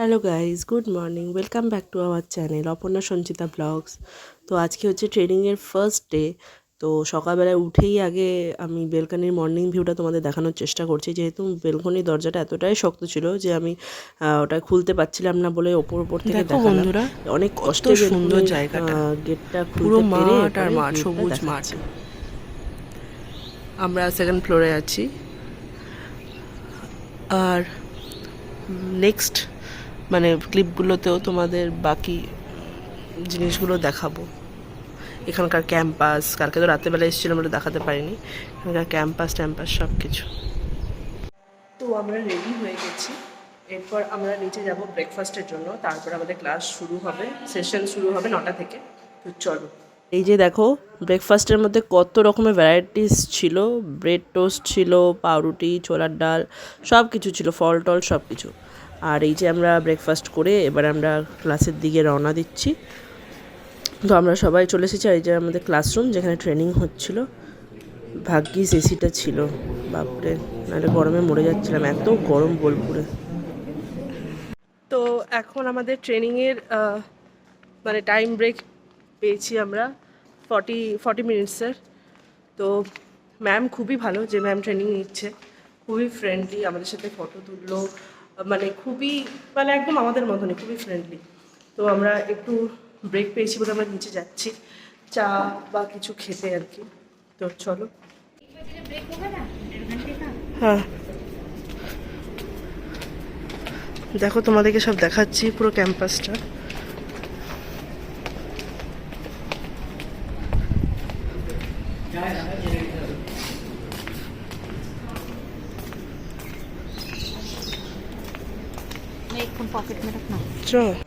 Hello guys, good morning. Welcome back to our channel Aparna Sanchita blogs. তো আজকে হচ্ছে ট্রেনিংয়ের ফার্স্ট ডে। তো সকালবেলায় উঠেই আগে আমি বেলকনির মর্নিং ভিউটা তোমাদের দেখানোর চেষ্টা করছি, যেহেতু বেলকনির দরজাটা এতটাই শক্ত ছিল যে আমি ওটা খুলতে পারছিলাম না বলে ওপর থেকে দেখো দেখালাম। বন্ধুরা, অনেক কত কষ্টে সুন্দর বেলকনির জায়গাটা। গেটটা পুরো খুলতে পেরে মাঠ আর এরপরে মাঠ, ভিউটা সবুজ মাঠ। দেখাচ্ছি। আমরা সেকেন্ড ফ্লোরে আছি। আর নেক্সট ক্লিপগুলোতেও তোমাদের বাকি জিনিসগুলো দেখাবো। এখানকার ক্যাম্পাস, কালকে তো রাত্রেবেলা এসেছিলাম, আমরা দেখাতে পারিনি। এখানকার ক্যাম্পাস ট্যাম্পাস সব কিছু। তো আমরা রেডি হয়ে গেছি। এরপর আমরা নিচে যাব ব্রেকফাস্টের জন্য, তারপর আমাদের ক্লাস শুরু হবে, সেশন শুরু হবে 9টা থেকে। তো চলো। এই যে দেখো, ব্রেকফাস্টের মধ্যে কত রকমের ভ্যারাইটিস ছিল। ব্রেড টোস্ট ছিল, পাউরুটি, ছোলার ডাল, সব কিছু ছিল, ফল টল সব কিছু। আর এই যে আমরা ব্রেকফাস্ট করে এবার আমরা ক্লাসের দিকে রওনা দিচ্ছি। তো আমরা সবাই চলে এসেছি। আর এই যে আমাদের ক্লাসরুম, যেখানে ট্রেনিং হচ্ছিল। ভাগ্যিস এসিটা ছিল, বাপরে, নাহলে গরমে মরে যাচ্ছিলাম, এত গরম বোলপুরে। তো এখন আমাদের ট্রেনিংয়ের টাইম ব্রেক পেয়েছি আমরা 40 মিনিটসের। তো ম্যাম খুবই ভালো, যে ম্যাম ট্রেনিং নিচ্ছে, খুবই ফ্রেন্ডলি, আমাদের সাথে ফটো তুললো, খুবই একদম আমাদের মতনই, খুবই ফ্রেন্ডলি। তো আমরা একটু ব্রেক পেয়েছি বলে আমরা নিচে যাচ্ছি চা বা কিছু খেতে আর কি। তো চলো। হ্যাঁ, দেখো তোমাদেরকে সব দেখাচ্ছি পুরো ক্যাম্পাসটা।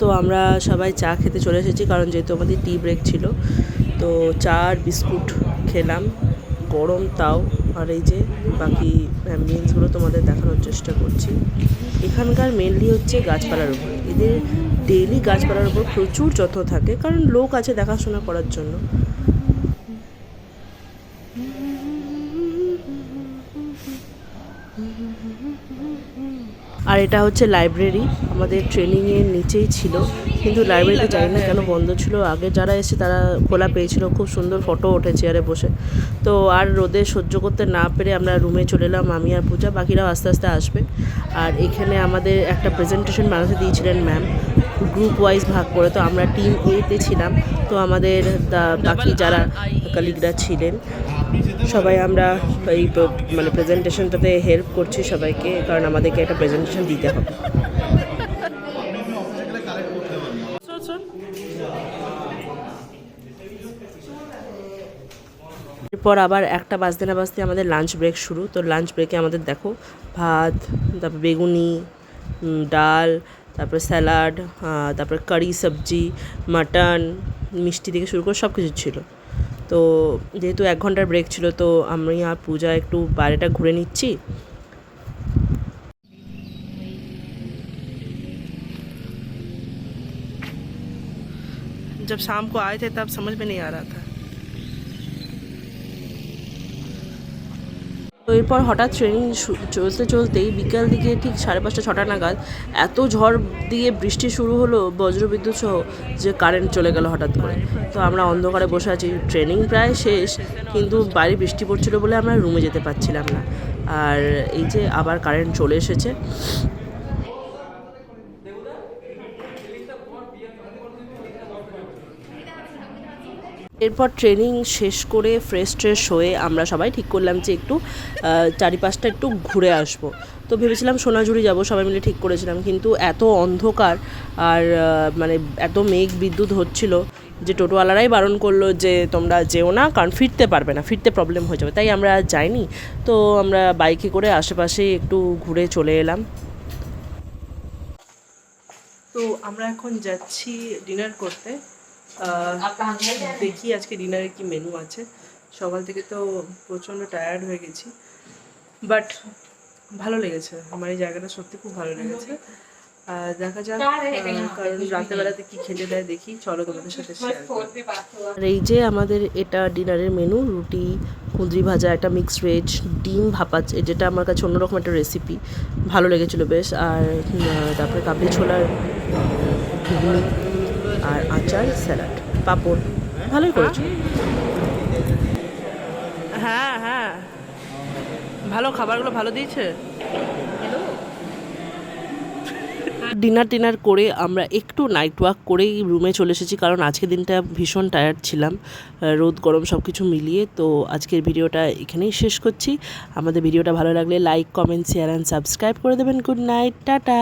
তো আমরা সবাই চা খেতে চলে এসেছি, কারণ যেহেতু আমাদের টি ব্রেক ছিল। তো চা আর বিস্কুট খেলাম, গরম তাও। আর এই যে বাকি অ্যাম্বিয়েন্সগুলো তোমাদের দেখানোর চেষ্টা করছি। এখানকার মেনলি হচ্ছে গাছপালার উপর, এদের ডেইলি গাছপালার উপর প্রচুর যত্ন থাকে, কারণ লোক আছে দেখাশোনা করার জন্য। আর এটা হচ্ছে লাইব্রেরি, আমাদের ট্রেনিংয়ের নিচেই ছিল, কিন্তু লাইব্রেরিতে জানি না কেন বন্ধ ছিল। আগে যারা এসে তারা খোলা পেয়েছিল, খুব সুন্দর ফটো ওঠে চেয়ারে বসে। তো আর রোদে সহ্য করতে না পেরে আমরা রুমে চলে এলাম, আমি আর পূজা, বাকিরাও আস্তে আস্তে আসবে। আর এখানে আমাদের একটা প্রেজেন্টেশন বানাতে দিয়েছিলেন ম্যাম, গ্রুপ ওয়াইজ ভাগ করে। তো আমরা টিম এতে ছিলাম। তো আমাদের বাকি যারা কলিগরা ছিলেন সবাই আমরা এই প্রেজেন্টেশনটাতে হেল্প করছি সবাইকে, কারণ আমাদেরকে একটা প্রেজেন্টেশন দিতে হবে। এরপর আবার 1টা বাজতে না বাজতে আমাদের লাঞ্চ ব্রেক শুরু। তো লাঞ্চ ব্রেকে আমাদের দেখো ভাত, তারপর বেগুনি, ডাল, তারপর স্যালাড, তারপর কারি সবজি, মাটন, মিষ্টি থেকে শুরু করে সব কিছু ছিল। তো যেহেতু 1 ঘন্টার ব্রেক ছিল, তো আমি আর পূজা একটু বাইরেটা ঘুরে নিচ্ছি। जब शाम को आए थे तब समझ में नहीं आ रहा था। তো এরপর হঠাৎ ট্রেনিং চলতে চলতেই বিকাল দিকে ঠিক 5:30 6টা নাগাদ এত ঝড় দিয়ে বৃষ্টি শুরু হলো, বজ্রবিদ্যুৎ সহ, যে কারেন্ট চলে গেল হঠাৎ করে। তো আমরা অন্ধকারে বসে আছি, ট্রেনিং প্রায় শেষ, কিন্তু বাইরে বৃষ্টি পড়ছিল বলে আমরা রুমে যেতে পারছিলাম না। আর এই যে আবার কারেন্ট চলে এসেছে। এরপর ট্রেনিং শেষ করে ফ্রেশ হয়ে আমরা সবাই ঠিক করলাম যে একটু চারিপাশটা একটু ঘুরে আসবো। তো ভেবেছিলাম সোনাঝুরি যাব, সবাই মিলে ঠিক করেছিলাম, কিন্তু এত অন্ধকার আর এত মেঘ বিদ্যুৎ হচ্ছিল যে টোটোওয়ালারাই বারণ করলো যে তোমরা যেও না, কারণ ফিরতে পারবে না, ফিরতে প্রবলেম হয়ে যাবে। তাই আমরা যাইনি। তো আমরা বাইকে করে আশেপাশে একটু ঘুরে চলে এলাম। তো আমরা এখন যাচ্ছি ডিনার করতে। দেখি আজকে ডিনারে কি মেনু আছে। সকাল থেকে তো প্রচণ্ড টায়ার্ড হয়ে গেছি, বাট ভালো লেগেছে, আমার এই জায়গাটা সত্যি খুব ভালো লেগেছে। দেখা যাক কারণ রাতেরবেলাতে কি খেতে দেয় দেখি, চলো তোমাদের সাথে শেয়ার করি। আর এই যে আমাদের এটা ডিনারের মেনু, রুটি, কুঁদরি ভাজা, একটা মিক্সড ভেজ, ডিম ভাপা, যেটা আমার কাছে অন্যরকম একটা রেসিপি, ভালো লেগেছিলো বেশ। আর তারপরে কাবলি ছোলার ঘুগনি আর আচার, স্যালাড, পাঁপড়, ভালোই করেছো। হ্যাঁ হ্যাঁ, ভালো খাবারগুলো ভালো দিয়েছে। ডিনার করে আমরা একটু নাইট ওয়াক করেই রুমে চলে এসেছি, কারণ আজকের দিনটা ভীষণ টায়ার্ড ছিলাম, রোদ গরম সব কিছু মিলিয়ে। তো আজকের ভিডিওটা এখানেই শেষ করছি। আমাদের ভিডিওটা ভালো লাগলে like, comment, share and subscribe করে দেবেন। Good night, tata.